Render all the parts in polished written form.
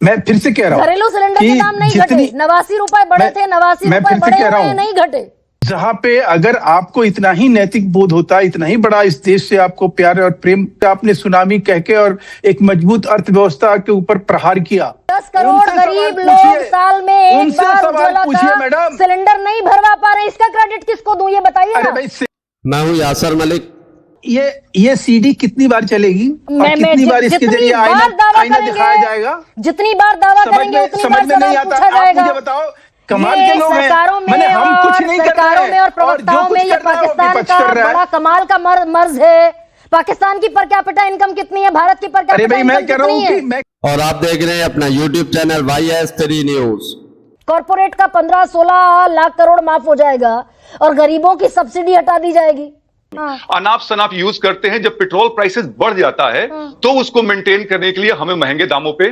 मैं फिर से कह रहा हूँ घरेलू सिलेंडर के दाम नहीं घटे, 89 रुपए बढ़े थे, 89 रुपए बढ़े हुए नहीं घटे। जहां पे अगर आपको इतना ही नैतिक बोध होता, इतना ही बड़ा इस देश से आपको प्यार और प्रेम, आपने सुनामी कह के और एक मजबूत अर्थव्यवस्था के ऊपर प्रहार किया। 10 करोड़ गरीब लोग साल में एक बार उज्ज्वला का सिलेंडर नहीं भरवा पा रहे, इसका क्रेडिट किसको दूं ये बताइए। अरे भाई, मैं हूं यासर मलिक। ये सीडी कितनी बार चलेगी और कितनी बार इसके जरिए आईना दिखाया जाएगा? जितनी बार दावा करेंगे उतनी बार सवाल पूछा जाएगा। मुझे बताओ, कमाल के लोग हैं। मैंने हम कुछ नहीं कर रहे हैं और प्रवक्ताओं में ये पाकिस्तान का बड़ा कमाल का मर्ज है। पाकिस्तान की पर कैपिटा इनकम कितनी है, भारत की पर कैपिटा इनकम कितनी है? और आप देख रहे हैं अपना YouTube channel YS3 news. Corporate का 15-16 लाख करोड़ माफ हो जाएगा और गरीबों की सब्सिडी हटा दी जाएगी। अनाप शनाप यूज करते हैं। जब पेट्रोल प्राइसेस बढ़ जाता है तो उसको मेंटेन करने के लिए हमें महंगे दामों पे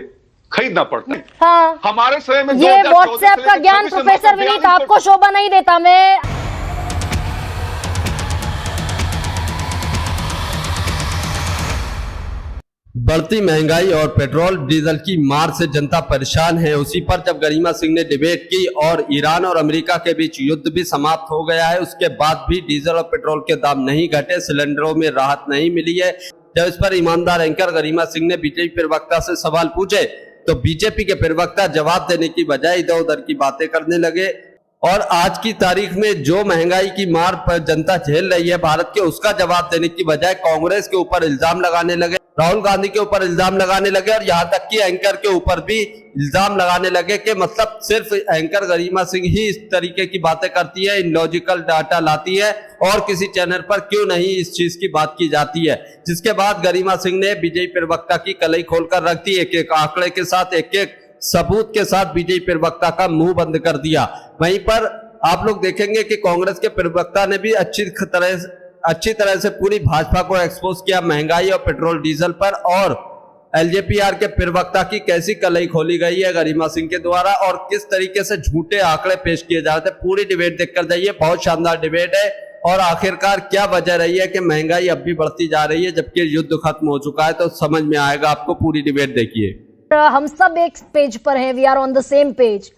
खरीदना पड़ता है। हाँ, हमारे समय में ये व्हाट्सएप का ज्ञान प्रोफेसर विनीत आपको शोभा नहीं देता। मैं बढ़ती महंगाई और पेट्रोल डीजल की मार से जनता परेशान है। उसी पर जब गरिमा सिंह ने डिबेट की और ईरान और अमेरिका के बीच युद्ध भी समाप्त हो गया है, उसके बाद भी डीजल और पेट्रोल के दाम नहीं घटे, सिलेंडरों में राहत नहीं मिली है। जब इस पर ईमानदार एंकर गरिमा सिंह ने बीजेपी प्रवक्ता से सवाल पूछे तो बीजेपी के प्रवक्ता जवाब देने की बजाय इधर उधर की बातें करने लगे। और आज की तारीख में जो महंगाई की मार पर जनता झेल रही है भारत के, उसका जवाब देने की बजाय कांग्रेस के ऊपर इल्जाम लगाने लगे, राहुल गांधी के ऊपर इल्जाम लगाने लगे और यहाँ तक कि एंकर के ऊपर भी इल्जाम लगाने लगे कि मतलब सिर्फ एंकर गरिमा सिंह ही इस तरीके की बातें करती है, इलॉजिकल डाटा लाती है और किसी चैनल पर क्यों नहीं इस चीज की बात की जाती है। जिसके बाद गरिमा सिंह ने बीजेपी प्रवक्ता की कलई खोलकर रख दी, एक एक आंकड़े के साथ, एक एक सबूत के साथ बीजेपी प्रवक्ता का मुंह बंद कर दिया। वहीं पर आप लोग देखेंगे कि कांग्रेस के प्रवक्ता ने भी अच्छी तरह से पूरी भाजपा को एक्सपोज किया महंगाई और पेट्रोल डीजल पर, और एलजेपीआर के प्रवक्ता की कैसी कलई खोली गई है गरिमा सिंह के द्वारा और किस तरीके से झूठे आंकड़े पेश किए जा रहे थे। पूरी डिबेट देखकर जाइए, बहुत शानदार डिबेट है। और आखिरकार क्या वजह रही है कि महंगाई अब भी बढ़ती जा रही है जबकि युद्ध खत्म हो चुका है, तो समझ में आएगा आपको। पूरी डिबेट देखिए। हम सब एक पेज पर हैं, we are on the same page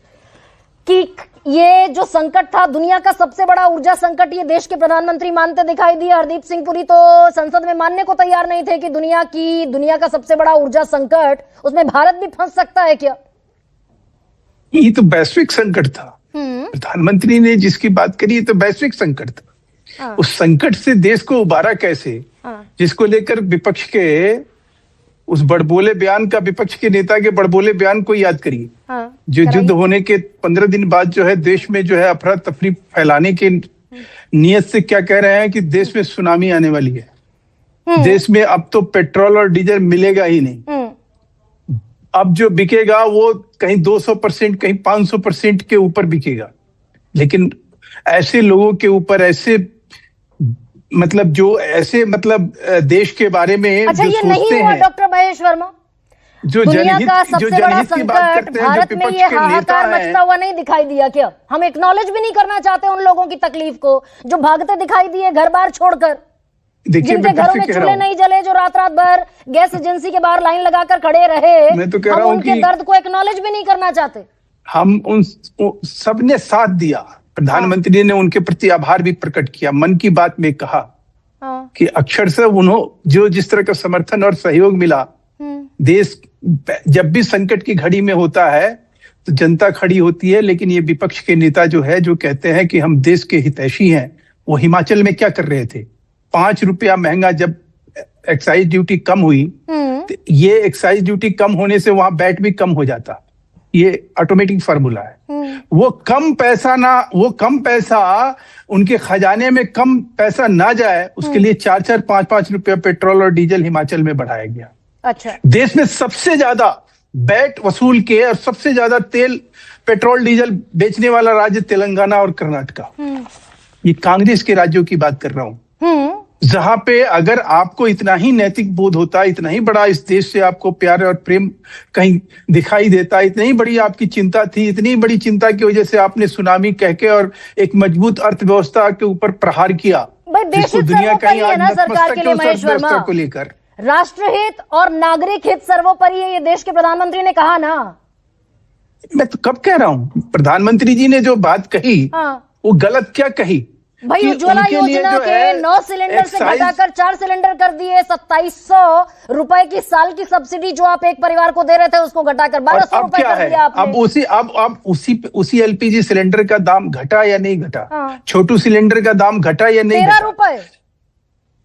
कि ये जो संकट था, दुनिया का सबसे बड़ा ऊर्जा संकट, ये देश के प्रधानमंत्री मानते दिखाई दिए। हरदीप सिंह पुरी तो संसद में मानने को तैयार नहीं थे कि दुनिया का सबसे बड़ा ऊर्जा संकट, उसमें भारत भी फंस सकता है क्या? ये तो वैश्विक संकट था। प्रधानमंत्री ने जिसकी बात करी, ये तो वैश्विक संकट था। उस संकट से देश को उबारा कैसे, जिसको लेकर विपक्ष के उस बड़बोले बयान का, विपक्ष के नेता के बड़बोले बयान को याद करिए। जो युद्ध होने के 15 दिन बाद जो है देश में जो है अफरा तफरी फैलाने के नियत से क्या कह रहे हैं कि देश में सुनामी आने वाली है। देश में अब तो पेट्रोल और डीजल मिलेगा ही नहीं। अब जो बिकेगा वो कहीं 200%, कहीं 500% के ऊपर बिकेगा। लेकिन ऐसे लोगों के ऊपर, ऐसे देश के बारे में अच्छा, ये नहीं हुआ डॉक्टर महेश वर्मा? जो दुनिया का सबसे बड़ा संकट भारत में ये हाहाकार मचता हुआ नहीं दिखाई दिया क्या? हम एक्नॉलेज भी नहीं करना चाहते उन लोगों की तकलीफ को जो भागते दिखाई दिए घर बार छोड़कर, जिनके घरों में चूल्हे नहीं जले, जो रात रात भर गैस एजेंसी के बाहर लाइन लगाकर खड़े रहे। मैं तो कह रहा हूं उनके दर्द को एक्नॉलेज भी नहीं करना चाहते। हम उन सबने साथ दिया। प्रधानमंत्री ने उनके प्रति आभार भी प्रकट किया। मन की बात में कहा कि अक्षरशः उन्होंने जो जिस तरह का समर्थन और सहयोग मिला, देश जब भी संकट की घड़ी में होता है तो जनता खड़ी होती है। लेकिन ये विपक्ष के नेता जो है, जो कहते हैं कि हम देश के हितैषी हैं, वो हिमाचल में क्या कर रहे थे? 5 रुपया महंगा जब एक्साइज ड्यूटी कम हुई, तो ये एक्साइज ड्यूटी कम होने से वहां वैट भी कम हो जाता। ये ऑटोमेटिक फार्मूला है। वो कम पैसा उनके खजाने में कम पैसा ना जाए, उसके लिए 4-4, 5-5 रुपया पेट्रोल और डीजल हिमाचल में बढ़ाया गया। अच्छा, देश में सबसे ज्यादा वैट वसूल के और सबसे ज्यादा तेल, पेट्रोल, डीजल बेचने वाला राज्य तेलंगाना और कर्नाटका। ये कांग्रेस के राज्यों की बात कर रहा हूं, जहां पे अगर आपको इतना ही नैतिक बोध होता, इतना ही बड़ा इस देश से आपको प्यार और प्रेम कहीं दिखाई देता, इतनी बड़ी आपकी चिंता थी, इतनी बड़ी चिंता की वजह से आपने सुनामी कह के और एक मजबूत अर्थव्यवस्था के ऊपर प्रहार किया, जिसको दुनिया का ही नतमस्तक सरकार के लिए महेश वर्मा को लेकर राष्ट्रहित और नागरिक हित सर्वोपरि है, ये देश के प्रधानमंत्री ने कहा ना। मैं तो कब कह रहा हूं, प्रधानमंत्री जी ने जो बात कही वो गलत क्या कही भाई? उज्ज्वला योजना के 9 सिलेंडर से घटाकर 4 सिलेंडर कर दिए, 2700 रुपए की साल की सब्सिडी जो आप एक परिवार को दे रहे थे उसको घटाकर 1200 रुपए कर दिया आपने। अब उसी एलपीजी सिलेंडर का दाम घटा या नहीं घटा? छोटू सिलेंडर का दाम घटा या नहीं? 13 रुपए।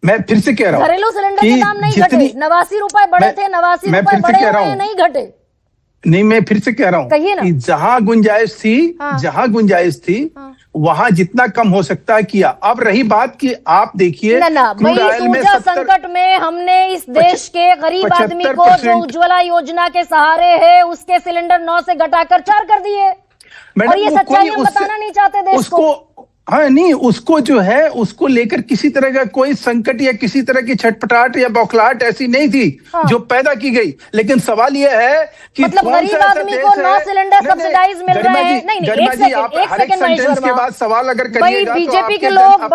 मैं फिर से कह रहा हूँ, घरेलू सिलेंडर के दाम नहीं घटे, 89 रुपए बढ़े थे, 89 रुपए बढ़े हुए नहीं घटे। नहीं, मैं फिर से कह रहा हूँ कि जहां गुंजाइश थी वहां जितना कम हो सकता है किया। अब रही बात कि आप देखिए ऊर्जा संकट में हमने इस देश के गरीब आदमी को जो उज्ज्वला योजना के सहारे है उसके सिलेंडर 9 से घटाकर 4 कर दिए, और ये सच्चाई हम बताना नहीं चाहते देश को। हाँ नहीं, उसको जो है उसको लेकर किसी तरह का कोई संकट या किसी तरह की छटपटाहट या बौखलाहट ऐसी नहीं थी जो पैदा की गई। लेकिन सवाल यह है कि मतलब गरीब आदमी को 9 सिलेंडर सब्सिडाइज मिल रहे हैं। नहीं, एक सेकंड महेश वर्मा, के बाद सवाल अगर करिएगा तो बीजेपी के लोग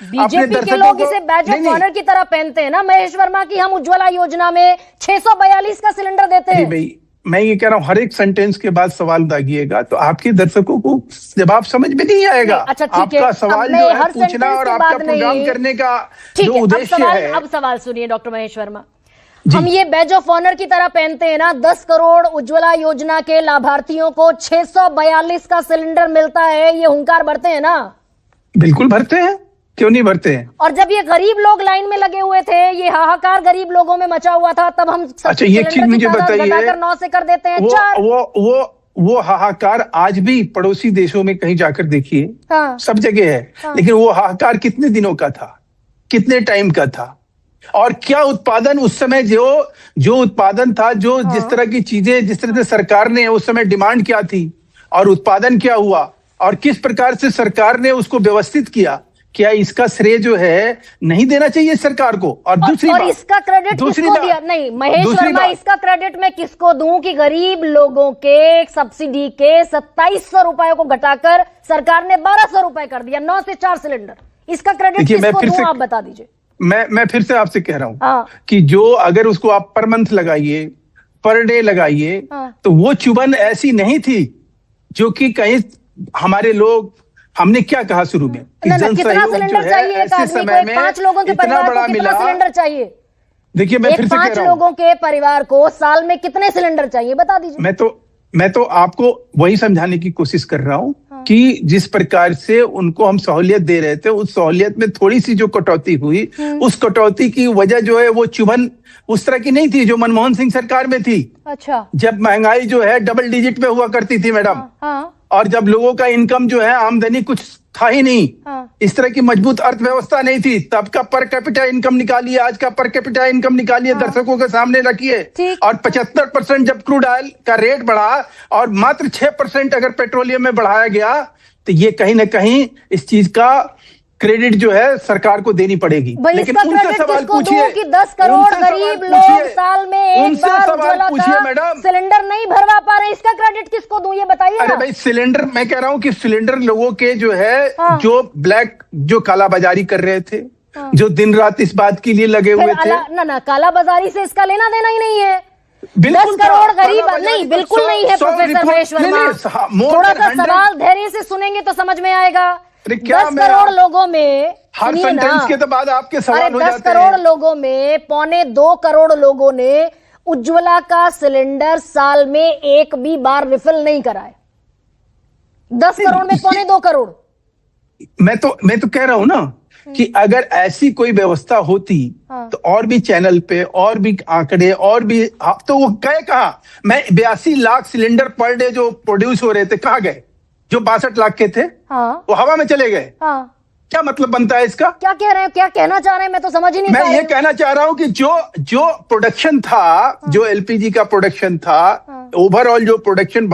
बीजेपी के लोग इसे बैज ऑफ ऑनर की तरह पहनते हैं ना महेश वर्मा की हम उज्ज्वला योजना में 642 का सिलेंडर देते हैं। मैं ये कह रहा हूँ हर एक सेंटेंस के बाद सवाल दागिएगा तो आपके दर्शकों को जवाब समझ में नहीं आएगा। अच्छा ठीक है, आपका सवाल जो है पूछना और आपका प्रोग्राम करने का जो उद्देश्य है। अब सवाल सुनिए डॉक्टर महेश वर्मा, हम ये बैज ऑफ ऑनर की तरह पहनते हैं ना, 10 करोड़ उज्ज्वला योजना के लाभार्थियों को 642 का सिलेंडर मिलता है, ये हुंकार भरते हैं ना? बिल्कुल भरते हैं, क्यों नहीं भरते हैं? और जब ये गरीब लोग लाइन में लगे हुए थे, ये हाहाकार गरीब लोगों में मचा हुआ था, तब हम अच्छा ये चीज मुझे बताइए, 9 से कर देते हैं 4। वो हाहाकार आज भी पड़ोसी देशों में कहीं जाकर देखिए, सब जगह है। लेकिन वो हाहाकार कितने दिनों का था, कितने टाइम का था, और क्या उत्पादन उस समय जो उत्पादन था, जो जिस तरह की चीजें, जिस तरह से सरकार ने उस समय डिमांड क्या थी और उत्पादन क्या हुआ और किस प्रकार से सरकार ने उसको व्यवस्थित किया, क्या इसका श्रेय जो है नहीं देना चाहिए सरकार को? और दूसरी बात, इसका क्रेडिट किसको दिया? नहीं महेश वर्मा, इसका क्रेडिट मैं किसको दूं कि गरीब लोगों के सब्सिडी के 2700 रुपए को घटाकर सरकार ने 1200 रुपए कर दिया, 9 से 4 सिलेंडर। इसका क्रेडिट किसको दूं, आप बता दीजिए। मैं फिर से आपसे कह रहा हूं कि जो अगर उसको आप पर मंथ लगाइए, पर डे लगाइए, तो वो चुभन ऐसी नहीं थी जो कि कहीं हमारे लोग, हमने क्या कहा शुरू में कि कितना सिलेंडर चाहिए एक आदमी को? 5 लोगों के परिवार को कितना सिलेंडर चाहिए? देखिए मैं फिर से कह रहा हूं, 5 लोगों के परिवार को साल में कितने सिलेंडर चाहिए बता दीजिए। मैं तो आपको वही समझाने की कोशिश कर रहा हूं कि जिस प्रकार से उनको हम सहूलियत दे रहे थे, उस सहूलियत में थोड़ी सी जो कटौती हुई, उस कटौती की वजह जो है वो चुभन उस तरह की नहीं थी जो मनमोहन सिंह सरकार में थी। अच्छा, जब महंगाई जो है डबल डिजिट में हुआ करती थी मैडम, और जब लोगों का इनकम जो है, आमदनी कुछ था ही नहीं, इस तरह की मजबूत अर्थव्यवस्था नहीं थी, तब का पर कैपिटा इनकम निकालिए, आज का पर कैपिटा इनकम निकालिए, दर्शकों के सामने रखिए। और 75% जब क्रूड ऑयल का रेट बढ़ा और मात्र 6% अगर पेट्रोलियम में बढ़ाया गया, तो ये कहीं ना कहीं इस चीज का क्रेडिट जो है सरकार को देनी पड़ेगी। लेकिन उनसे सवाल पूछिए कि 10 करोड़ गरीब लोग साल में एक बार उज्ज्वला का सिलेंडर नहीं भरवा पा रहे, इसका क्रेडिट किसको दूं ये बताइए। अरे भाई सिलेंडर, मैं कह रहा हूं कि सिलेंडर लोगों के जो है जो ब्लैक, जो कालाबाजारी कर रहे थे, जो दिन रात इस बात के लिए लगे हुए थे, ना कालाबाजारी से इसका लेना देना ही नहीं है। 10 करोड़ गरीब नहीं, बिल्कुल नहीं है प्रोफेसर महेश वर्मा, थोड़ा सा सवाल धैर्य से सुनेंगे तो समझ में आएगा। 10 करोड़ लोगों में, हर सेंटेंस के तो बाद आपके सवाल हो जाते हैं। 10 करोड़ लोगों में 1.25 करोड़ लोगों ने उज्ज्वला का सिलेंडर साल में एक भी बार रिफिल नहीं कराए। 10 करोड़ में 1.25 करोड़। मैं तो कह रहा हूं ना कि अगर ऐसी कोई व्यवस्था होती तो और भी चैनल पे और भी आंकड़े और भी, तो वो कहा मैं 82 लाख सिलेंडर पर डे जो प्रोड्यूस हो रहे थे कहाँ गए? जो 62 लाख के थे वो हवा में चले गए। क्या मतलब बनता है इसका? क्या कह रहे हैं, क्या कहना चाह रहे हैं? मैं तो समझ ही नहीं। मैं ये कहना चाह रहा हूं कि जो प्रोडक्शन था, जो एलपीजी का प्रोडक्शन था, ओवरऑल जो प्रोडक्शन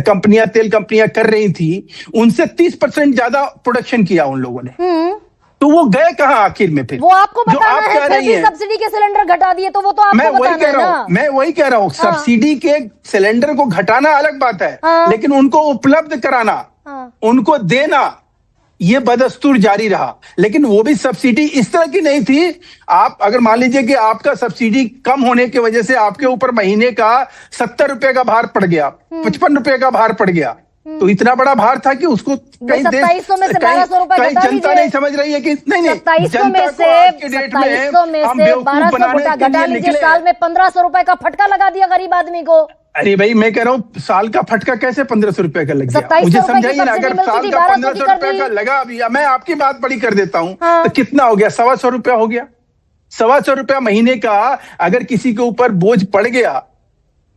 कंपनियां, तेल कंपनियां कर रही थी, उनसे 30% ज्यादा प्रोडक्शन किया उन लोगों ने। तो वो गए कहाँ आखिर में? फिर वो आपको बताना है, फिर भी सब्सिडी के सिलेंडर घटा दिए तो वो तो आपको बताना है ना। मैं वही कह रहा हूँ, सब्सिडी के सिलेंडर को घटाना अलग बात है, लेकिन उनको उपलब्ध कराना, उनको देना, ये बदस्तूर जारी रहा। लेकिन वो भी सब्सिडी इस तरह की नहीं थी। आप अगर मान लीजिए कि आपका सब्सिडी कम होने की वजह से आपके ऊपर महीने का 70 रुपए का भार पड़ गया, 55 रुपए का भार पड़ गया, तो इतना बड़ा भार था कि उसको कई जनता नहीं समझ रही है कि नहीं 2700 में से 1200 घटा लीजिए, साल में 1500 रुपए का फटका लगा दिया गरीब आदमी को। अरे भाई मैं कह रहा हूँ साल का फटका कैसे 1500 रुपए का लग गया, मुझे समझाइए ना। अगर साल का 1500 रुपए का लगा, अभी मैं आपकी बात बड़ी कर देता हूँ, तो कितना हो गया? 125 रुपया हो गया। 125 रुपया महीने का अगर किसी के ऊपर बोझ पड़ गया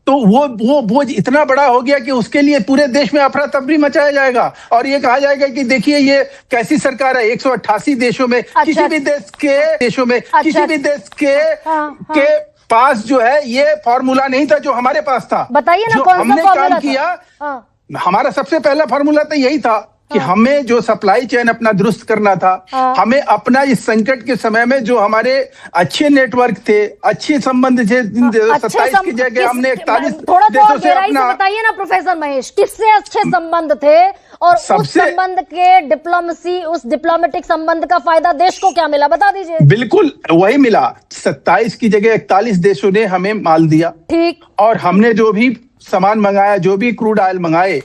तो वो बोझ इतना बड़ा हो गया कि उसके लिए पूरे देश में अफरा तफरी मचाया जाएगा और ये कहा जाएगा कि देखिए ये कैसी सरकार है। 188 देशों में किसी भी देश के पास जो है ये फॉर्मूला नहीं था जो हमारे पास था। बताइए ना, जो कौन सा हमने काम किया, हमारा सबसे पहला फॉर्मूला तो यही था कि हमें जो सप्लाई चेन अपना दुरुस्त करना था। हमें अपना इस संकट के समय में जो हमारे अच्छे नेटवर्क थे, अच्छे संबंध थे, 27 की जगह हमने 41 देशों से अपना। बताइए ना प्रोफेसर महेश, किससे अच्छे संबंध थे और उस संबंध के उस डिप्लोमेटिक संबंध का फायदा देश को क्या मिला, बता दीजिए। बिल्कुल वही मिला। 27 की जगह 41 देशों ने हमें माल दिया, ठीक, और हमने जो भी सामान मंगाया, जो भी क्रूड ऑयल मंगाए,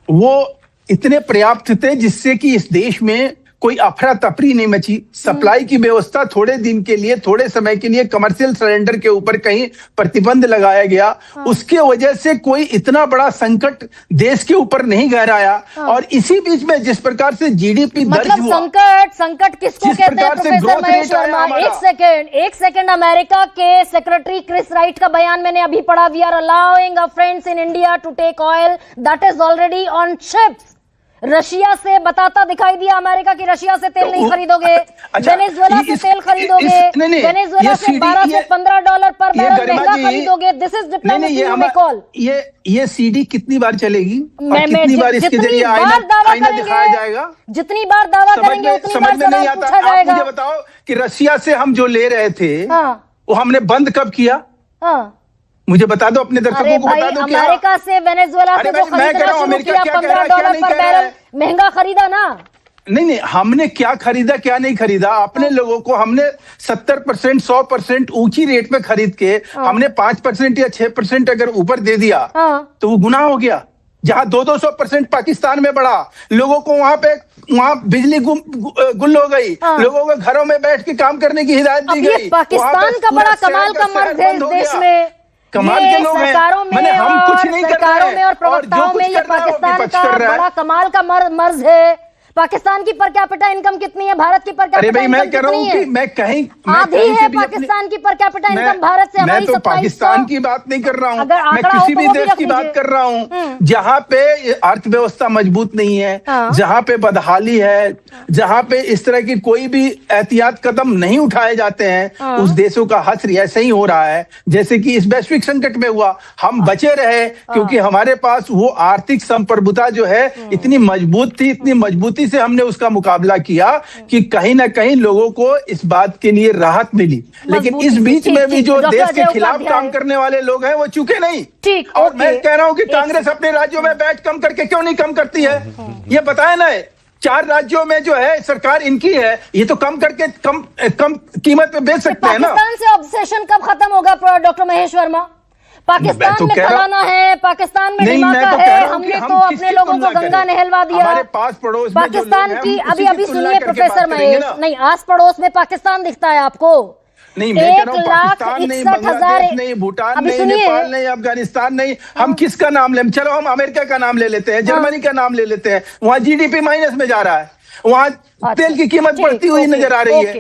वो इतने पर्याप्त थे जिससे कि इस देश में कोई अफरा तफरी नहीं मची। सप्लाई की व्यवस्था थोड़े दिन के लिए, थोड़े समय के लिए कमर्शियल सिलेंडर के ऊपर कहीं प्रतिबंध लगाया गया, उसके वजह से कोई इतना बड़ा संकट देश के ऊपर नहीं गहराया। और इसी बीच में जिस प्रकार से जीडीपी दर्ज हुआ, संकट किसको कहते हैं प्रोफेसर महेश वर्मा? एक सेकंड, अमेरिका के सेक्रेटरी क्रिस राइट का बयान मैंने अभी पढ़ा। We are allowing our friends in India to take oil that is already on ships. Russia से बताता दिखाई दिया अमेरिका की रशिया से तेल नहीं खरीदोगे, वेनेजुएला से तेल खरीदोगे, वेनेजुएला से 12 से 15 डॉलर पर बैरल महंगा खरीदोगे। This is diplomacy you may call. ये सीडी कितनी बार चलेगी और कितनी बार इसके जरिए आईना दिखाया जाएगा? जितनी बार दावा करेंगे उतनी बार सवाल पूछा जाएगा। मुझे बताओ कि रशिया से हम जो ले रहे थे वो हमने बंद कब किया? मुझे बता दो, अपने दर्शकों को बता दो। अमेरिका से वेनेजुएला से जो खरीदना शुरू किया 15 डॉलर पर बैरल महंगा खरीदा ना? नहीं, हमने क्या खरीदा क्या नहीं खरीदा, अपने लोगों को हमने 70% 100% ऊंची रेट में खरीद के हमने 5% या 6% अगर ऊपर दे दिया तो वो गुनाह हो गया। जहां 200% पाकिस्तान में बढ़ा, लोगों को वहां बिजली गुल हो गई, लोगों को घरों में बैठ के काम करने की हिदायत दी गई। पाकिस्तान का बड़ा कमाल का मर्ज है इस देश में, कमाल के लोग सरकारों में हम कुछ नहीं कर रहे हैं और प्रवक्ताओं में ये पाकिस्तान का बड़ा कमाल का मर्ज है। पाकिस्तान की पर कैपिटा इनकम कितनी है? भारत की पर कैपिटा इनकम कितनी है? मैं कहीं आधी है पाकिस्तान की पर कैपिटा इनकम भारत से। मैं तो पाकिस्तान की बात नहीं कर रहा हूँ, मैं किसी भी देश की बात कर रहा हूँ जहाँ पे अर्थव्यवस्था मजबूत नहीं है, जहाँ पे बदहाली है, जहाँ पे इस तरह की कोई भी एहतियात कदम नहीं उठाए जाते हैं, उस देशों का हश्र ऐसे ही हो रहा है जैसे कि इस वैश्विक संकट में हुआ। हम बचे रहे क्योंकि हमारे पास वो आर्थिक संप्रभुता जो है इतनी मजबूत थी, इतनी मजबूती से हमने उसका मुकाबला किया कि कहीं ना कहीं लोगों को इस बात के लिए राहत मिली। लेकिन इस बीच में भी जो देश के खिलाफ काम करने वाले लोग हैं वो चुके नहीं। और मैं कह रहा हूं कि कांग्रेस अपने राज्यों में बैठ कम करके क्यों नहीं कम करती है? ये बताया ना, 4 राज्यों में जो है सरकार इनकी है, ये तो कम करके कम कीमत पे बेच सकते हैं ना। पाकिस्तान से ऑब्सेशन कब खत्म होगा डॉक्टर महेश वर्मा? पाकिस्तान में फलाना है, पाकिस्तान में धमाका है, हमने तो अपने लोगों को गंगा नहलवा दिया। हमारे पास पड़ोस पाकिस्तान की अभी सुनिए प्रोफेसर महेश, नहीं आस पड़ोस में पाकिस्तान दिखता है आपको? नहीं, मैं कह रहा हूं पाकिस्तान नहीं, बांग्लादेश नहीं, भूटान नहीं, नेपाल नहीं, अफगानिस्तान नहीं, हम किसका नाम लें? चलो हम अमेरिका का नाम ले लेते हैं, जर्मनी का नाम ले लेते हैं। वहां जीडीपी माइनस में जा रहा है, वहां तेल की कीमत बढ़ती हुई नजर आ रही है।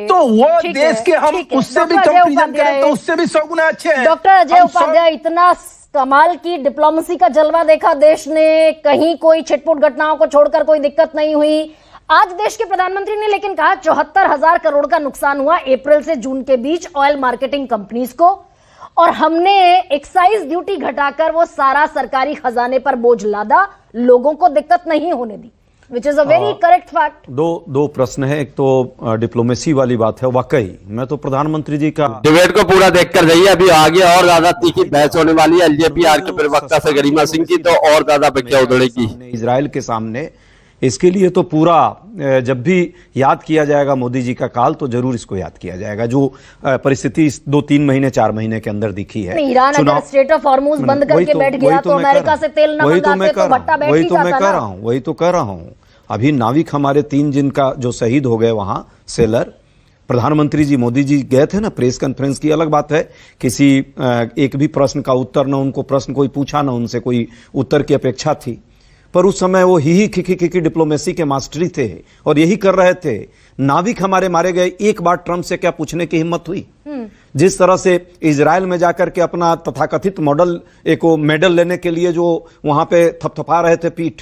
तो वो देश के हम उससे भी कम प्रेजेंट करें तो उससे भी 100 गुना अच्छे हैं। डॉक्टर अजय उपाध्याय, इतना कमाल की डिप्लोमेसी का जलवा देखा देश ने, कहीं कोई छिटपुट घटनाओं को छोड़कर कोई दिक्कत नहीं हुई। आज देश के प्रधानमंत्री ने लेकिन कहा 74,000 करोड़ का नुकसान हुआ अप्रैल से जून के बीच ऑयल मार्केटिंग कंपनीज को, और हमने एक्साइज ड्यूटी घटाकर वो सारा सरकारी खजाने पर बोझ लादा, लोगों को दिक्कत नहीं होने दी, which is a very correct fact। दो प्रश्न है। एक तो डिप्लोमेसी वाली बात है, वाकई मैं तो प्रधानमंत्री जी का डिबेट को पूरा देखकर जाइए, अभी आगे और ज्यादा तीखी बहस होने वाली है। एलजेपी आर के प्रवक्ता से गरिमा सिंह की तो और ज्यादा बखिया उधड़ेगी। इजराइल के सामने इसके लिए तो पूरा जब भी याद किया जाएगा मोदी जी का काल, तो जरूर इसको याद किया जाएगा। जो परिस्थिति 2-3 महीने 4 महीने के अंदर दिखी है। ईरान अगर स्ट्रेट ऑफ हॉर्मुज बंद करके बैठ गया तो अमेरिका से तेल न मंगाते तो भट्टा बैठ ही जाता ना। वही तो कह रहा हूं। अभी नाविक हमारे 3 जिनका जो शहीद हो गए वहां सेलर, प्रधानमंत्री जी मोदी जी गए थे ना प्रेस कॉन्फ्रेंस की। अलग बात है किसी एक भी प्रश्न का उत्तर न उनको प्रश्न कोई पूछा, ना उनसे कोई उत्तर की अपेक्षा थी, पर उस समय वो ही खिखी डिप्लोमेसी के मास्टरी थे और यही कर रहे थे। नाविक हमारे मारे गए, एक बार ट्रंप से क्या पूछने की हिम्मत हुई? जिस तरह से इजराइल में जाकर के अपना तथाकथित मेडल लेने के लिए जो वहां पे थपथपा रहे थे पीठ,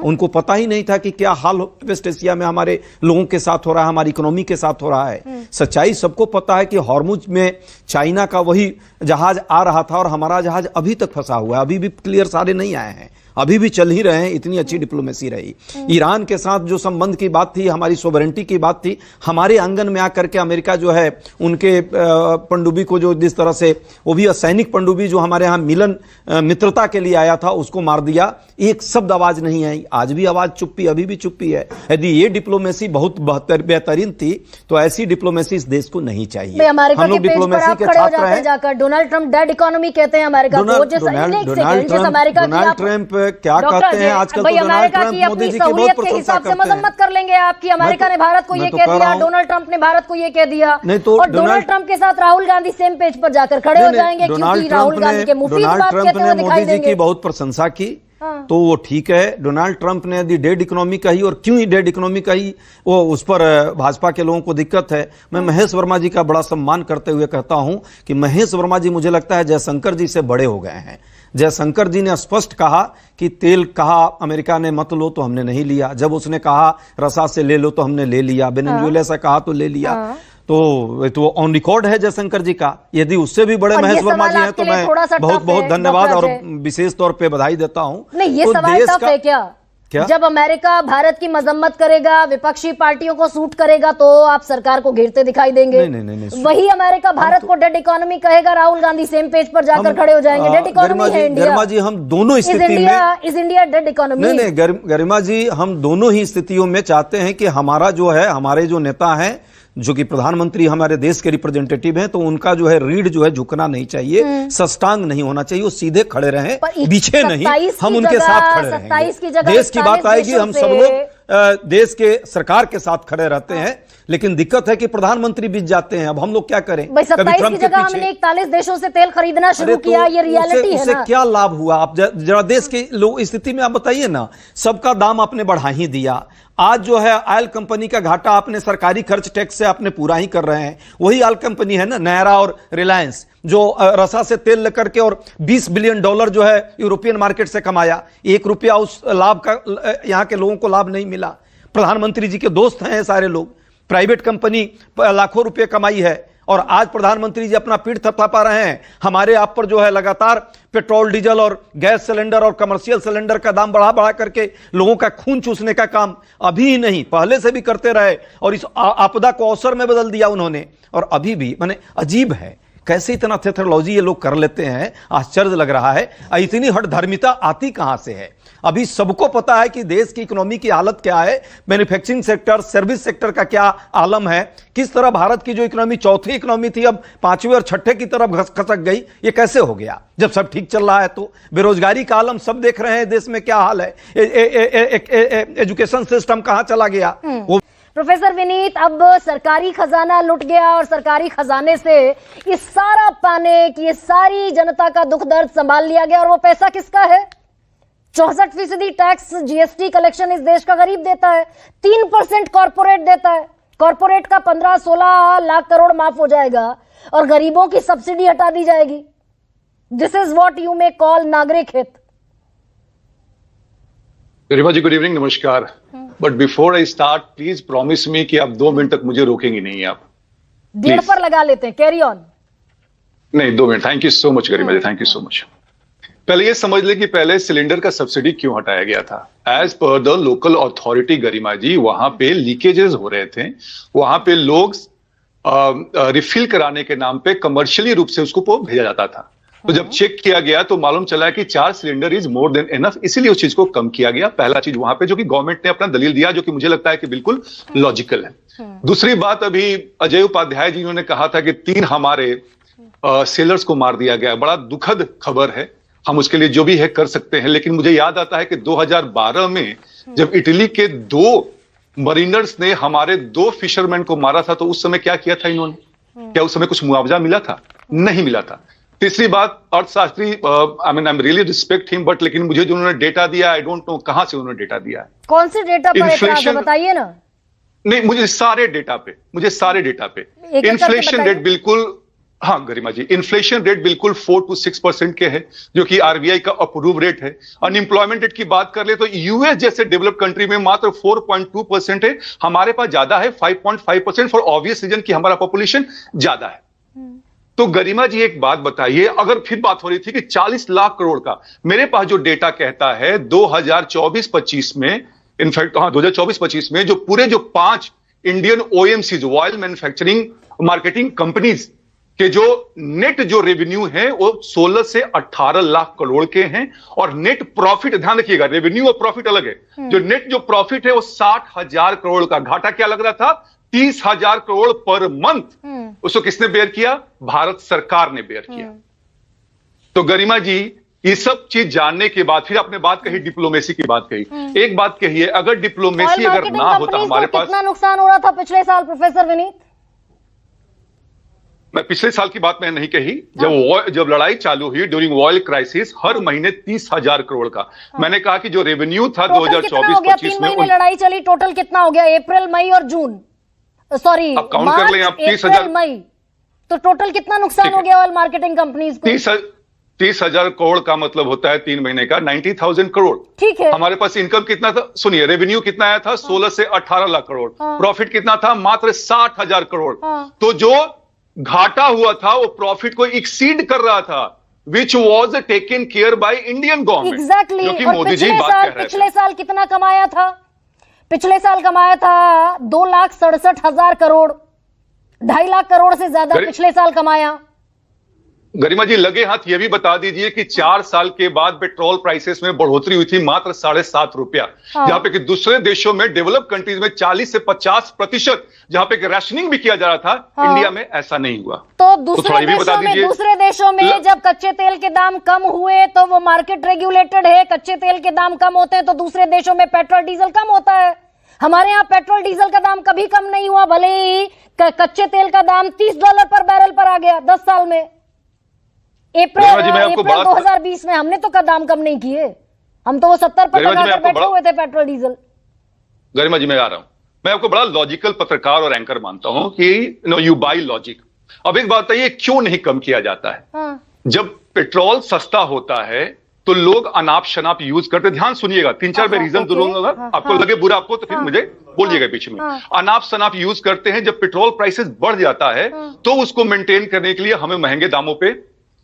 उनको पता ही नहीं था कि क्या हाल वेस्ट एशिया में हमारे लोगों के साथ हो रहा है, हमारी इकोनॉमी के साथ हो रहा है। सच्चाई सबको पता है कि हॉर्मुज में चाइना का वही जहाज आ रहा था और हमारा जहाज अभी तक फंसा हुआ है, अभी भी क्लियर सारे नहीं आए हैं, अभी भी चल ही रहे हैं। इतनी अच्छी डिप्लोमेसी रही। ईरान के साथ जो संबंध की बात थी, हमारी सोवरेंटी की बात थी, हमारे आंगन में आकर के अमेरिका जो है उनके पनडुब्बी को जो जिस तरह से, वो भी सैनिक पनडुब्बी जो हमारे यहाँ मिलन मित्रता के लिए आया था, उसको मार दिया। एक शब्द आवाज नहीं आई, आज भी आवाज चुप्पी, अभी भी चुप्पी है। यदि ये डिप्लोमेसी बहुत बेहतरीन थी तो ऐसी डिप्लोमेसी इस देश को नहीं चाहिए। हम लोग डिप्लोमेसी के छात्र हैं। जाकर डोनाल्ड ट्रंप डेड इकोनॉमी कहते हैं अमेरिका को। डोनाल्ड ट्रंप क्या कहते हैं आजकल? भाई अमेरिका की अपनी सहूलियत के हिसाब से मजम्मत कर लेंगे आपकी। अमेरिका ने भारत को ये कह दिया, डोनाल्ड ट्रंप ने भारत को ये कह दिया, और डोनाल्ड ट्रंप के साथ राहुल गांधी सेम पेज पर जाकर खड़े हो जाएंगे क्योंकि राहुल गांधी के मुफीद बात कहते हुए दिखाई देंगे। मोदी जी की बहुत प्रशंसा की तो वो ठीक है। डोनाल्ड ट्रंप ने यदि डेड इकोनॉमी कही, और क्यों ही डेड इकोनॉमी कही, वो उस पर भाजपा के लोगों को दिक्कत है। मैं महेश वर्मा जी का बड़ा सम्मान करते हुए कहता हूं कि महेश वर्मा जी मुझे लगता है जयशंकर जी से बड़े हो गए हैं। जयशंकर जी ने स्पष्ट कहा कि तेल कहा अमेरिका ने मत लो तो हमने नहीं लिया, जब उसने कहा रसा से ले लो तो हमने ले लिया, वेनेजुएला से कहा तो ले लिया। तो ऑन रिकॉर्ड है जयशंकर जी का। यदि उससे भी बड़े महेश वर्मा जी हैं तो मैं बहुत बहुत धन्यवाद और विशेष तौर पे बधाई देता हूं। नहीं, ये सवाल टफ है क्या? जब अमेरिका भारत की मजम्मत करेगा, विपक्षी पार्टियों को सूट करेगा, तो आप सरकार को घेरते दिखाई देंगे। नहीं, वही अमेरिका भारत को डेड इकोनॉमी कहेगा, राहुल गांधी सेम पेज पर जाकर खड़े हो जाएंगे। डेड इकोनॉमी है इंडिया। गरिमा जी, हम दोनों स्थिति में, इज इंडिया डेड इकोनॉमी? नहीं, गरिमा जी, हम दोनों ही स्थितियों में चाहते हैं कि हमारा जो है, हमारे जो नेता हैं, जो कि प्रधानमंत्री हमारे देश के रिप्रेजेंटेटिव हैं, तो उनका जो है रीढ़ जो है झुकना नहीं चाहिए, सष्टांग नहीं होना चाहिए, वो सीधे खड़े रहें, पीछे नहीं। हम उनके साथ खड़े रहेंगे। देश की बात आएगी, हम सब लोग देश के सरकार के साथ खड़े रहते हैं, लेकिन दिक्कत है कि प्रधानमंत्री बीत जाते हैं। अब हम लोग क्या करें? 27 की जगह हमने 41 देशों से तेल खरीदना शुरू किया, ये रियलिटी है ना। क्या लाभ हुआ? आप जरा देश की स्थिति में आप बताइए ना। सबका दाम आपने बढ़ा ही दिया। आज जो है ऑयल कंपनी का घाटा आपने सरकारी खर्च टैक्स से आपने पूरा ही कर रहे हैं। वही ऑयल कंपनी है ना, नायरा और रिलायंस, जो रसा से तेल लेकर के और $20 बिलियन जो है यूरोपियन मार्केट से कमाया। 1 रुपया उस लाभ का यहां के लोगों को लाभ नहीं मिला। प्रधानमंत्री जी के दोस्त हैं सारे लोग। प्राइवेट कंपनी लाखों रुपए कमाई है और आज प्रधानमंत्री जी अपना पीठ थपथपा रहे हैं। हमारे आप पर जो है लगातार पेट्रोल, डीजल और गैस सिलेंडर और कमर्शियल सिलेंडर का दाम बढ़ा करके लोगों का खून चूसने का काम अभी ही नहीं, पहले से भी करते रहे और इस आपदा को अवसर में बदल दिया उन्होंने। और अभी भी माने अजीब है, कैसे इतना थेथरोलॉजी ये लोग कर लेते हैं, आश्चर्य लग रहा है। इतनी हठधर्मिता आती कहां से है? अभी सबको पता है कि देश की इकोनॉमी की हालत क्या है, मैन्युफैक्चरिंग सेक्टर, सर्विस सेक्टर का क्या आलम है, किस तरह भारत की जो इकोनॉमी चौथी इकोनॉमी थी अब 5वें और 6ठे की तरफ खसक गई। ये कैसे हो गया जब सब ठीक चल रहा है? तो बेरोजगारी का आलम सब देख रहे हैं, देश में क्या हाल है, एजुकेशन सिस्टम कहां चला गया। वो प्रोफेसर विनीत, अब सरकारी खजाना लुट गया और सरकारी खजाने से ये सारा पाने की, ये सारी जनता का दुख दर्द संभाल लिया गया, और वो पैसा किसका है? 64% टैक्स जीएसटी कलेक्शन इस देश का गरीब देता है, 3% कॉर्पोरेट देता है। कॉर्पोरेट का 15-16 लाख करोड़ माफ हो जाएगा और गरीबों की सब्सिडी हटा दी जाएगी। This is what you may call नागरिक हित। गरिमा जी, गुड इवनिंग, नमस्कार। But before I start, please promise me कि आप 2 मिनट तक मुझे रोकेंगे नहीं। आप 1.5 पर लगा लेते हैं, कैरी ऑन। नहीं, 2 minute. Thank you so much Garima ji, thank you so much. पहले ये समझ ले कि पहले सिलेंडर का सब्सिडी क्यों हटाया गया था। As per the local authority Garima ji, वहां पे लीकेजेस हो रहे थे, वहां पे लोग रिफिल कराने के नाम पे कमर्शियली रूप से उसको भेजा जाता था। तो जब चेक किया गया तो मालूम चला कि 4 cylinder is more than enough, इसीलिए उस चीज को कम किया गया। पहला चीज वहां पे जो कि गवर्नमेंट ने अपना दलील दिया, जो कि मुझे लगता है कि बिल्कुल लॉजिकल है। दूसरी बात, अभी अजय उपाध्याय जी ने कहा था कि 3 हमारे सेलर्स को मार दिया गया। बड़ा दुखद खबर है, हम उसके लिए जो भी है कर सकते हैं, लेकिन मुझे याद आता है कि 2012 में जब इटली के 2 मरीनर्स ने हमारे 2 फिशरमैन को मारा था, तो उस समय क्या किया था इन्होंने? क्या उस समय कुछ मुआवजा मिला था? नहीं मिला था। तीसरी बात, अर्थशास्त्री I mean I am really respect him, but लेकिन मुझे जो उन्होंने डेटा दिया, आई डोंट नो कहां से उन्होंने डेटा दिया है। कौन से डेटा पर एतराज है बताइए ना। नहीं, मुझे सारे डेटा पे इन्फ्लेशन रेट बिल्कुल, हाँ गरिमा जी, इन्फ्लेशन रेट बिल्कुल 4 to 6% के है, जो कि आरबीआई का अप्रूव रेट है। अनएम्प्लॉयमेंट रेट की बात कर ले तो यूएस जैसे डेवलप कंट्री में मात्र 4.2% है, हमारे पास ज्यादा है 5.5%, फॉर ऑब्वियस रीजन कि हमारा पॉपुलेशन ज्यादा है। तो गरिमा जी एक बात बताइए, अगर फिर बात हो रही थी कि 40 लाख करोड़ का, मेरे पास जो डेटा कहता है 2024-25 में, इनफैक्ट हाँ 2024-25 में जो पूरे जो 5 Indian OMCs, oil manufacturing marketing companies के जो नेट जो रेवेन्यू है वो 16 से 18 लाख करोड़ के हैं, और नेट प्रॉफिट, ध्यान रखिएगा, रेवेन्यू और प्रॉफिट अलग है। जो नेट जो प्रॉफिट है वो 60,000 करोड़ का। घाटा क्या लग रहा था? 30,000 करोड़ पर मंथ। उसको किसने बेयर किया? भारत सरकार ने बेयर किया। तो गरिमा जी, ये सब चीज जानने के बाद फिर आपने बात कही, डिप्लोमेसी की बात कही। एक बात कही है, अगर डिप्लोमेसी अगर ना होता हमारे पास, कितना नुकसान हो रहा था पिछले साल प्रोफेसर विनीत? मैं पिछले साल की बात मैंने नहीं कही, जब लड़ाई चालू हुई ड्यूरिंग ऑयल क्राइसिस, हर महीने 30,000 करोड़ का। मैंने कहा कि जो रेवेन्यू था 2024-25 में, लड़ाई चली, टोटल कितना हो गया? अप्रैल, मई और जून, सॉरी काउंट कर लें आप, 30,000 मई, तो टोटल कितना नुकसान हो गया ऑयल मार्केटिंग कंपनीज को? 30,000 करोड़ का मतलब होता है 3 महीने का 90,000 करोड़। ठीक है। हमारे पास इनकम कितना था? सुनिए, रेवेन्यू कितना आया था? 16 से 18 लाख करोड़। प्रॉफिट कितना था? मात्र 60,000 करोड़। तो जो घाटा हुआ था वो प्रॉफिट को एक्सीड कर रहा था, which was taken care by Indian government. Exactly. जो कि मोदी जी बात कर रहे थे। पिछले साल कितना कमाया था? पिछले साल कमाया था 2,67,000 करोड़, 2.5 लाख करोड़ से ज्यादा पिछले साल कमाया। गरिमा जी लगे हाथ ये भी बता दीजिए कि 4 साल के बाद पेट्रोल प्राइसेस में बढ़ोतरी हुई थी मात्र 7.5 रुपया, जहां पे कि दूसरे देशों में, डेवलप कंट्रीज में 40 से 50%, जहां पे कि राशनिंग भी किया जा रहा था, इंडिया में ऐसा नहीं हुआ। तो दूसरे देशों में जब कच्चे तेल के दाम कम हुए तो वो मार्केट रेगुलेटेड है, कच्चे तेल के दाम कम होते हैं तो दूसरे देशों में पेट्रोल डीजल कम होता है। हमारे यहाँ पेट्रोल डीजल का दाम कभी कम नहीं हुआ, भले ही कच्चे तेल का दाम $30 पर बैरल पर आ गया 10 साल में। अप्रैल 2020 में हमने तो का दाम कम नहीं किए, हम तो वो 70 पर बैठे हुए थे पेट्रोल डीजल। गरिमा जी मैं आ रहा हूं, मैं आपको बड़ा लॉजिकल पत्रकार और एंकर मानता हूं कि यू बाय लॉजिक। अब एक बात बताइए, क्यों नहीं कम किया जाता है? जब पेट्रोल सस्ता होता है तो लोग अनाप शनाप यूज करते। ध्यान सुनिएगा, 3-4 मैं रीजन दूंगा, आपको लगे बुरा आपको तो फिर मुझे बोलिएगा बीच में। अनाप शनाप यूज करते हैं। जब पेट्रोल प्राइसेस बढ़ जाता है तो उसको मेंटेन करने के लिए हमें महंगे दामों पे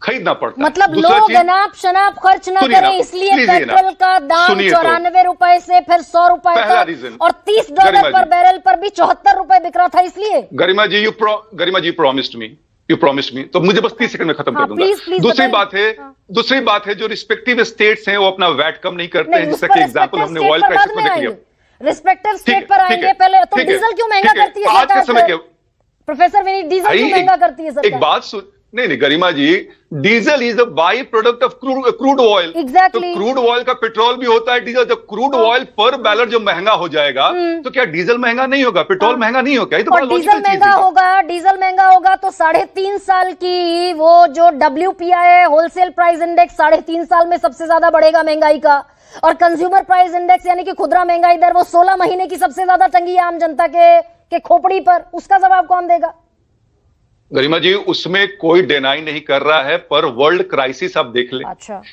खरीदना पड़ता है। मतलब लोग अनाप शनाप खर्च ना करें, इसलिए पेट्रोल का दाम 94 रुपए से फिर 100 रुपए तक, और $30 पर बैरल पर भी 74 रुपए बिक रहा था, इसलिए। गरिमा जी यू प्रॉमिस्ड मी, तो मुझे बस 30 सेकंड में खत्म कर दूंगा। दूसरी बात है जो रिस्पेक्टिव स्टेट्स हैं वो अपना वैट कम नहीं करते हैं, जैसा कि एग्जांपल हमने ऑयल क्राइसिस में देख लिया। रिस्पेक्टिव स्टेट पर आएंगे, पहले तो डीजल क्यों महंगा करती है आज के समय के प्रोफेसर विनीत, डीजल क्यों महंगा करती है सरकार? एक बात सुन, नहीं Garima ji, diesel is a by product of crude oil. Exactly. तो क्रूड ऑयल का पेट्रोल भी होता है, डीजल। जब क्रूड ऑयल पर बैरल जो महंगा हो जाएगा तो क्या डीजल महंगा नहीं होगा? पेट्रोल महंगा नहीं होगा? तो डीजल महंगा होगा, डीजल महंगा होगा तो 3.5 साल की वो जो WPI होलसेल प्राइस इंडेक्स 3.5 साल में सबसे ज्यादा बढ़ेगा महंगाई का, और कंज्यूमर प्राइस इंडेक्स यानी कि खुदरा महंगाई दर वो 16 महीने की सबसे ज्यादा तंगी है आम जनता के खोपड़ी पर। उसका जवाब कौन देगा? गरिमा जी उसमें कोई डिनाई नहीं कर रहा है, पर वर्ल्ड क्राइसिस आप देख लें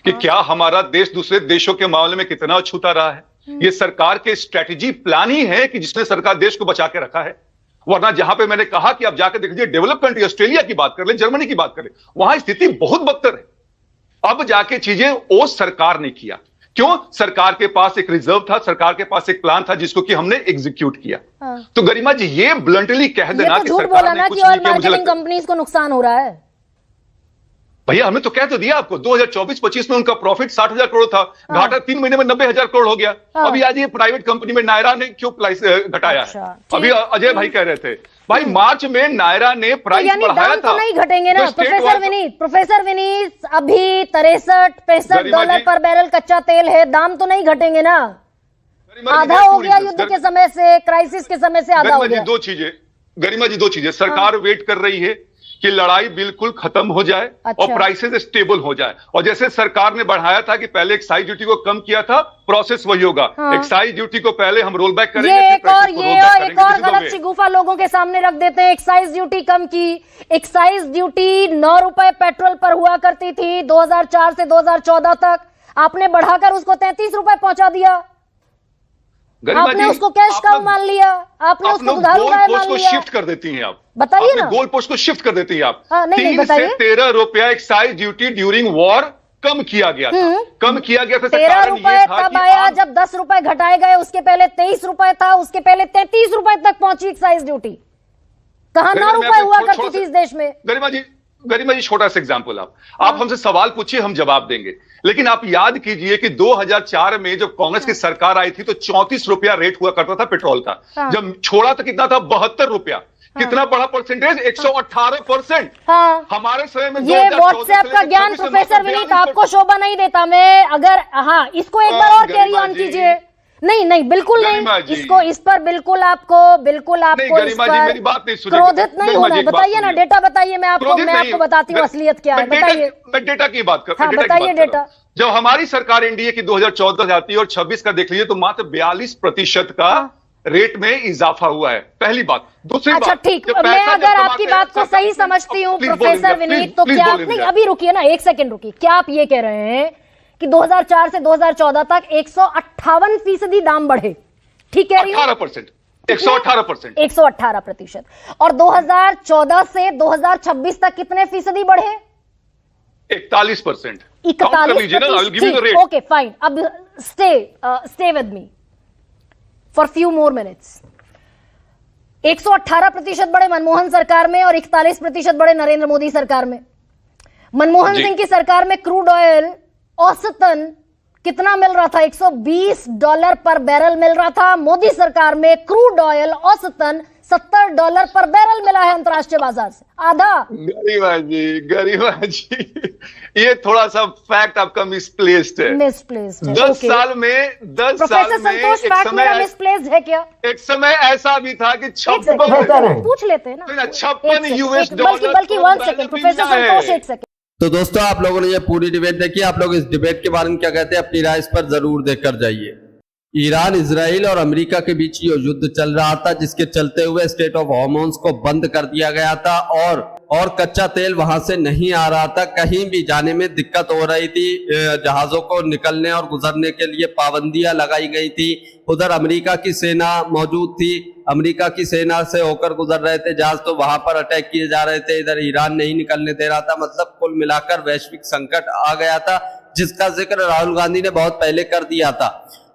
कि क्या हमारा देश दूसरे देशों के मामले में कितना छूता रहा है। ये सरकार के स्ट्रेटेजी प्लान ही है कि जिसने सरकार देश को बचा के रखा है। वरना जहां पे मैंने कहा कि आप जाकर देख लीजिए, डेवलप कंट्री ऑस्ट्रेलिया की बात कर ले, जर्मनी की बात करें, वहां स्थिति बहुत बदतर है। अब जाके चीजें वो सरकार ने किया। क्यों? सरकार के पास एक रिजर्व था, सरकार के पास एक प्लान था जिसको कि हमने एग्जीक्यूट किया। तो गरिमा जी ये ब्लंटली कह देना कि सरकार ने कुछ नहीं किया, मुझे लगता है कंपनीज को नुकसान हो रहा है। भैया हमने तो कह तो दिया आपको 2024-25 में उनका प्रॉफिट 60,000 करोड़ था, घाटा 3 महीने में 90,000 करोड़ हो गया। अभी आज ये प्राइवेट कंपनी में नायरा ने क्यों प्राइस घटाया है? अभी अजय भाई कह रहे थे भाई मार्च में नायरा ने प्राइस बढ़ाया था, तो नहीं घटेंगे ना प्रोफेसर विनीत अभी 63-65 डॉलर पर बैरल कच्चा तेल है, दाम तो नहीं घटेंगे ना? आधा हो गया युद्ध के समय से, क्राइसिस के समय से आधा हो गया। गरिमा जी दो चीजें सरकार वेट कर रही है कि लड़ाई बिल्कुल खत्म हो जाए और प्राइसेस स्टेबल हो जाए। और जैसे सरकार ने बढ़ाया था कि पहले एक्साइज ड्यूटी को कम किया था, प्रोसेस वही होगा। एक्साइज ड्यूटी को पहले हम रोल बैक करेंगे। ये एक और गलत शिगुफा लोगों के सामने रख देते हैं। एक्साइज ड्यूटी कम की, एक्साइज ड्यूटी 9 रुपए पेट्रोल पर हुआ करती थी 2004 से 2014 तक, आपने बढ़ाकर उसको 33 रुपए पहुंचा दिया। आपने उसको कैश काउ मान लिया, आपने उसको उधारू मान लिया। शिफ्ट कर देती हैं आप, बताइए ना, गोल पोस्ट को शिफ्ट कर देती हैं आप। नहीं 3 से 13 रुपया एक्साइज ड्यूटी ड्यूरिंग वॉर कम किया गया था, कम किया गया था। 13 रुपए तब आया जब 10 रुपए घटाए गए, उसके पहले 23 रुपए था, उसके पहले 33 रुपए तक पहुंची एक्साइज ड्यूटी। कहां 9 रुपए हुआ करती थी इस देश में? गरिमा जी छोटा सा एग्जांपल, आप हमसे सवाल पूछिए, हम जवाब देंगे। लेकिन आप याद कीजिए कि 2004 में जब कांग्रेस की सरकार आई थी तो 34 रुपया रेट हुआ करता था पेट्रोल का। जब छोड़ा तो कितना था? 72 रुपया। कितना बड़ा परसेंटेज? 118%। हमारे समय में ये व्हाट्सएप का ज्ञान प्रोफेसर विनीत आपको शोभा नहीं देता। मैं अगर इसको एक बार और कैरी ऑन कीजिए। नहीं बिल्कुल नहीं, इस पर बिल्कुल आपको मेरी बात नहीं सुनिए, क्रोधित नहीं होना है। बताइए ना, डेटा बताइए, मैं आपको बताती हूँ असलियत क्या है। बताइए, मैं डेटा की बात कर, बताइए डेटा। जब हमारी सरकार एनडीए की 2014 जाती है और 26 का देख लीजिए तो मात्र 42% का रेट में इजाफा हुआ है। पहली बात। दूसरी अच्छा ठीक, मैं अगर आपकी बात को सही समझती हूँ प्रोफेसर विनीत, तो क्या आप नहीं, अभी रुकिए ना, 1 सेकंड रुकिए। क्या आप ये कह रहे हैं कि 2004 से 2014 तक 158% दाम बढ़े? ठीक कह रही हूं? 18%, 118%, 118%। और 2014 से 2026 तक कितने फीसदी बढ़े? 41%। 41%। ओके फाइन, अब stay with me for few more minutes. 118% बढ़े मनमोहन सरकार में और 41% बढ़े नरेंद्र मोदी सरकार में। मनमोहन सिंह की सरकार में क्रूड ऑयल औसतन कितना मिल रहा था? $120 पर बैरल मिल रहा था। मोदी सरकार में क्रूड ऑयल औसतन $70 पर बैरल मिला है अंतर्राष्ट्रीय बाजार से, आधा। गरिमा जी ये थोड़ा सा फैक्ट आपका मिसप्लेस्ड है। 10 साल में प्रोफेसर संतोष फैक्ट मेरा मिसप्लेस्ड है क्या? एक समय ऐसा भी था कि 56 पूछ लेते हैं ना, 56 US डॉलर। बल्कि 1 सेकंड प्रोफेसर संतोष, 1 सेकंड। तो दोस्तों, आप लोगों ने ये पूरी डिबेट देखी। आप लोग इस डिबेट के बारे में क्या कहते हैं? अपनी राय इस पर जरूर देकर जाइए। ईरान, इजराइल और अमेरिका के बीच ये युद्ध चल रहा था, जिसके चलते हुए स्टेट ऑफ हॉर्मोन्स को बंद कर दिया गया था और कच्चा तेल वहां से नहीं आ रहा था। कहीं भी जाने में दिक्कत हो रही थी, जहाजों को निकलने और गुजरने के लिए पाबंदियां लगाई गई थी। उधर अमेरिका की सेना मौजूद थी, अमेरिका की सेना से होकर गुजर रहे थे जहाज, तो वहां पर अटैक किए जा रहे थे। इधर ईरान नहीं निकलने दे रहा था। मतलब कुल मिलाकर वैश्विक संकट आ गया था, जिसका जिक्र राहुल गांधी ने बहुत पहले कर दिया था।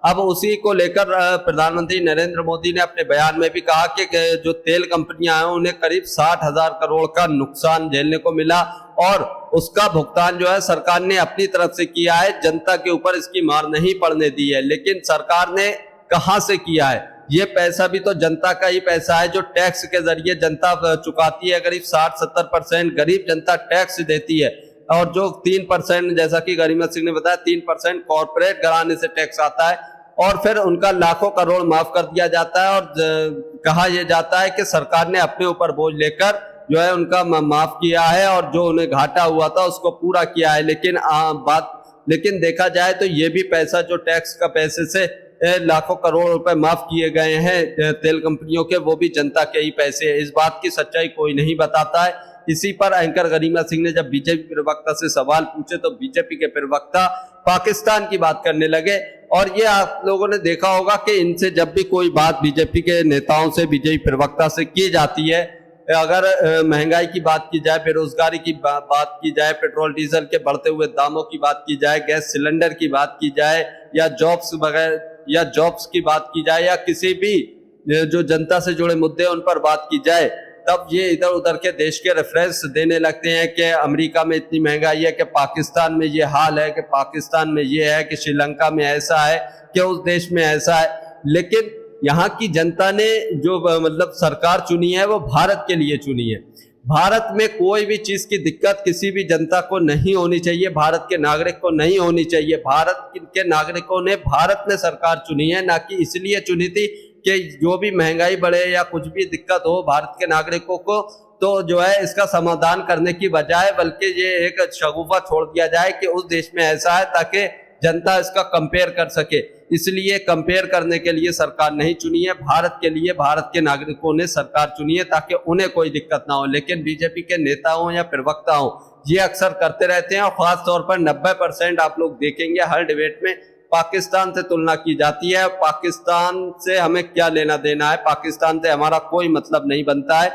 अब उसी को लेकर प्रधानमंत्री नरेंद्र मोदी ने अपने बयान में भी कहा कि जो तेल कंपनियां हैं उन्हें करीब 60,000 करोड़ का नुकसान झेलने को मिला और उसका भुगतान जो है सरकार ने अपनी तरफ से किया है। जनता के ऊपर इसकी मार नहीं पड़ने दी है। लेकिन सरकार ने कहां से किया है? ये पैसा भी तो जनता का ही पैसा है, जो टैक्स के जरिए जनता चुकाती है। करीब 60-70% गरीब जनता टैक्स देती है और जो 3%, जैसा कि गरिमा सिंह ने बताया, 3% कॉर्पोरेट घराने से टैक्स आता है और फिर उनका लाखों करोड़ माफ कर दिया जाता है। और कहा यह जाता है कि सरकार ने अपने ऊपर बोझ लेकर जो है उनका माफ किया है और जो उन्हें घाटा हुआ था उसको पूरा किया है। लेकिन देखा जाए तो ये भी पैसा जो टैक्स का पैसे से लाखों करोड़ रुपए माफ किए गए हैं तेल कंपनियों के, वो भी जनता के ही पैसे है। इस बात की सच्चाई कोई नहीं बताता है। इसी पर एंकर गरिमा सिंह ने जब बीजेपी प्रवक्ता से सवाल पूछे तो बीजेपी के प्रवक्ता पाकिस्तान की बात करने लगे। और ये आप लोगों ने देखा होगा कि इनसे जब भी कोई बात बीजेपी के नेताओं से, बीजेपी प्रवक्ता से की जाती है, अगर महंगाई की बात की जाए, बेरोजगारी की बात की जाए, पेट्रोल डीजल के बढ़ते हुए दामों की बात की जाए, गैस सिलेंडर की बात की जाए, या जॉब्स की बात की जाए, या किसी भी जो जनता से जुड़े मुद्दे उन पर बात की जाए, तब ये इधर उधर के देश के रेफरेंस देने लगते हैं कि अमेरिका में इतनी महंगाई है, कि पाकिस्तान में ये हाल है, कि पाकिस्तान में ये है, कि श्रीलंका में ऐसा है, कि उस देश में ऐसा है। लेकिन यहाँ की जनता ने जो मतलब सरकार चुनी है वो भारत के लिए चुनी है। भारत में कोई भी चीज की दिक्कत किसी भी जनता को नहीं होनी चाहिए, भारत के नागरिक को नहीं होनी चाहिए। भारत के नागरिकों ने भारत में सरकार चुनी है, ना कि इसलिए चुनी थी कि जो भी महंगाई बढ़े या कुछ भी दिक्कत हो भारत के नागरिकों को, तो जो है इसका समाधान करने की बजाय बल्कि ये एक शगुफा छोड़ दिया जाए कि उस देश में ऐसा है, ताकि जनता इसका कंपेयर कर सके। इसलिए कंपेयर करने के लिए सरकार नहीं चुनी है, भारत के लिए भारत के नागरिकों ने सरकार चुनी है ताकि उन्हें कोई दिक्कत ना हो। लेकिन बीजेपी के नेताओं या प्रवक्ता हो ये अक्सर करते रहते हैं, और खास तौर पर 90% आप लोग देखेंगे हर डिबेट में पाकिस्तान से तुलना की जाती है। पाकिस्तान से हमें क्या लेना देना है, पाकिस्तान से हमारा कोई मतलब नहीं बनता है।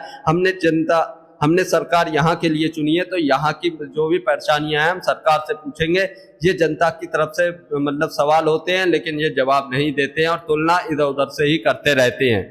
हमने सरकार यहाँ के लिए चुनी है, तो यहाँ की जो भी परेशानियां हैं हम सरकार से पूछेंगे। ये जनता की तरफ से मतलब सवाल होते हैं, लेकिन ये जवाब नहीं देते हैं और तुलना इधर उधर से ही करते रहते हैं।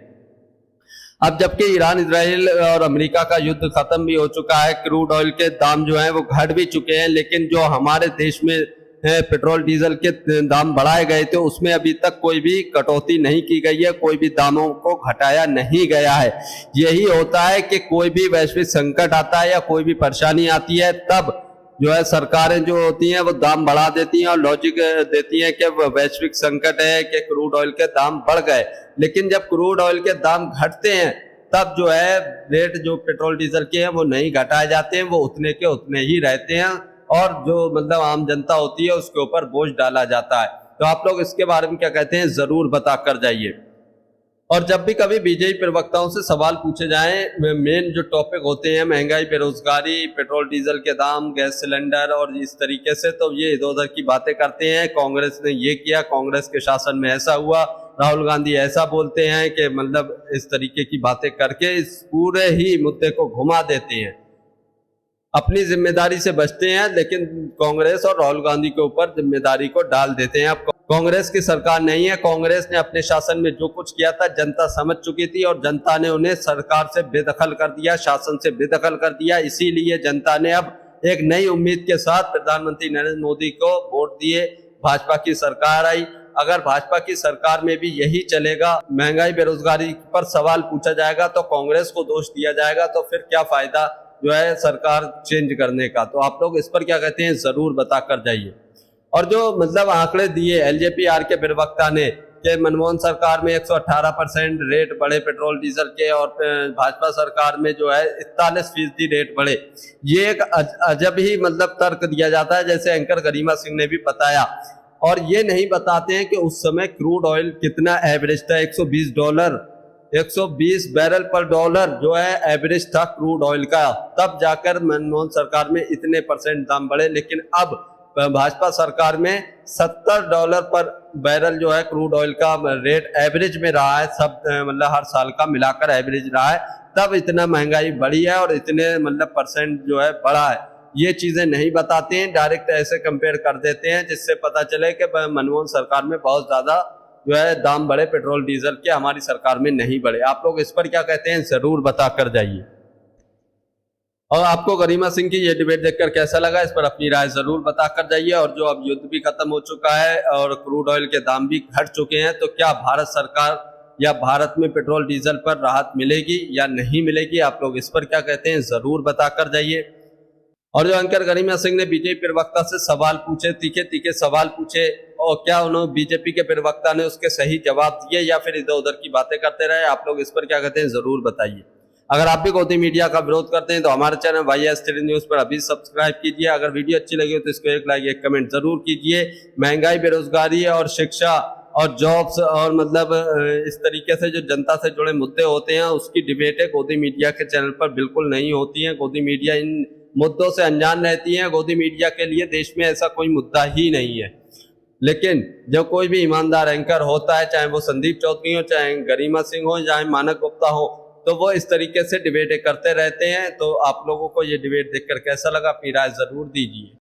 अब जबकि ईरान, इजराइल और अमेरिका का युद्ध खत्म भी हो चुका है, क्रूड ऑयल के दाम जो है वो घट भी चुके हैं, लेकिन जो हमारे देश में पेट्रोल डीजल के दाम बढ़ाए गए थे उसमें अभी तक कोई भी कटौती नहीं की गई है, कोई भी दामों को घटाया नहीं गया है। यही होता है कि कोई भी वैश्विक संकट आता है या कोई भी परेशानी आती है, तब जो है सरकारें जो होती हैं वो दाम बढ़ा देती हैं और लॉजिक देती हैं कि वैश्विक संकट है, कि क्रूड ऑयल के दाम बढ़ गए। लेकिन जब क्रूड ऑयल के दाम घटते हैं तब जो है रेट जो पेट्रोल डीजल के हैं वो नहीं घटाए जाते हैं, वो उतने के उतने ही रहते हैं, और जो मतलब आम जनता होती है उसके ऊपर बोझ डाला जाता है। तो आप लोग इसके बारे में क्या कहते हैं जरूर बता कर जाइए। और जब भी कभी बीजेपी प्रवक्ताओं से सवाल पूछे जाएं, मेन जो टॉपिक होते हैं महंगाई, बेरोजगारी, पेट्रोल डीजल के दाम, गैस सिलेंडर और इस तरीके से, तो ये इधर उधर की बातें करते हैं। कांग्रेस ने ये किया, कांग्रेस के शासन में ऐसा हुआ, राहुल गांधी ऐसा बोलते हैं कि मतलब इस तरीके की बातें करके इस पूरे ही मुद्दे को घुमा देते हैं, अपनी जिम्मेदारी से बचते हैं, लेकिन कांग्रेस और राहुल गांधी के ऊपर जिम्मेदारी को डाल देते हैं। अब कांग्रेस की सरकार नहीं है, कांग्रेस ने अपने शासन में जो कुछ किया था जनता समझ चुकी थी और जनता ने उन्हें सरकार से बेदखल कर दिया, शासन से बेदखल कर दिया। इसीलिए जनता ने अब एक नई उम्मीद के साथ प्रधानमंत्री नरेंद्र मोदी को वोट दिए, भाजपा की सरकार आई। अगर भाजपा की सरकार में भी यही चलेगा, महंगाई बेरोजगारी पर सवाल पूछा जाएगा तो कांग्रेस को दोष दिया जाएगा, तो फिर क्या फायदा जो है सरकार चेंज करने का। तो आप लोग इस पर क्या कहते हैं जरूर बता कर जाइए। और जो मतलब आंकड़े दिए एलजेपीआर के प्रवक्ता ने कि मनमोहन सरकार में 118% रेट बढ़े पेट्रोल डीजल के, और भाजपा सरकार में जो है 41% रेट बढ़े, ये एक अजब ही मतलब तर्क दिया जाता है, जैसे एंकर गरिमा सिंह ने भी बताया। और ये नहीं बताते हैं कि उस समय क्रूड ऑयल कितना एवरेज था, $120, 120 बैरल पर डॉलर जो है एवरेज था क्रूड ऑयल का, तब जाकर मनमोहन सरकार में इतने % दाम बढ़े। लेकिन अब भाजपा सरकार में $70 पर बैरल जो है क्रूड ऑयल का रेट एवरेज में रहा है, सब मतलब हर साल का मिलाकर एवरेज रहा है, तब इतना महंगाई बढ़ी है और इतने मतलब % जो है बढ़ा है। ये चीजें नहीं बताते हैं, डायरेक्ट ऐसे कंपेयर कर देते हैं जिससे पता चले कि मनमोहन सरकार में बहुत ज्यादा जो है दाम बढ़े पेट्रोल डीजल के, हमारी सरकार में नहीं बढ़े। आप लोग इस पर क्या कहते हैं जरूर बता कर जाइए। और आपको गरिमा सिंह की ये डिबेट देखकर कैसा लगा, इस पर अपनी राय जरूर बता कर जाइए। और जो अब युद्ध भी खत्म हो चुका है और क्रूड ऑयल के दाम भी घट चुके हैं, तो क्या भारत सरकार या भारत में पेट्रोल डीजल पर राहत मिलेगी या नहीं मिलेगी, आप लोग इस पर क्या कहते हैं जरूर बता कर जाइए। और जो एंकर गरिमा सिंह ने बीजेपी प्रवक्ता से सवाल पूछे, तीखे तीखे सवाल पूछे, और क्या उन्होंने बीजेपी के प्रवक्ता ने उसके सही जवाब दिए या फिर इधर उधर की बातें करते रहे, आप लोग इस पर क्या कहते हैं जरूर बताइए। अगर आप भी गौतम मीडिया का विरोध करते हैं तो हमारे चैनल YSTD न्यूज पर अभी सब्सक्राइब कीजिए। अगर वीडियो अच्छी लगी हो तो इसको एक लाइक, एक कमेंट जरूर कीजिए। महंगाई, बेरोजगारी और शिक्षा और जॉब्स और मतलब इस तरीके से जो जनता से जुड़े मुद्दे होते हैं उसकी डिबेटें गोदी मीडिया के चैनल पर बिल्कुल नहीं होती हैं। गोदी मीडिया इन मुद्दों से अनजान रहती है। गोदी मीडिया के लिए देश में ऐसा कोई मुद्दा ही नहीं है। लेकिन जब कोई भी ईमानदार एंकर होता है, चाहे वो संदीप चौधरी हो, चाहे गरिमा सिंह हो, चाहे मानक गुप्ता हो, तो वो इस तरीके से डिबेटें करते रहते हैं। तो आप लोगों को ये डिबेट देखकर कैसा लगा, अपनी राय जरूर दीजिए।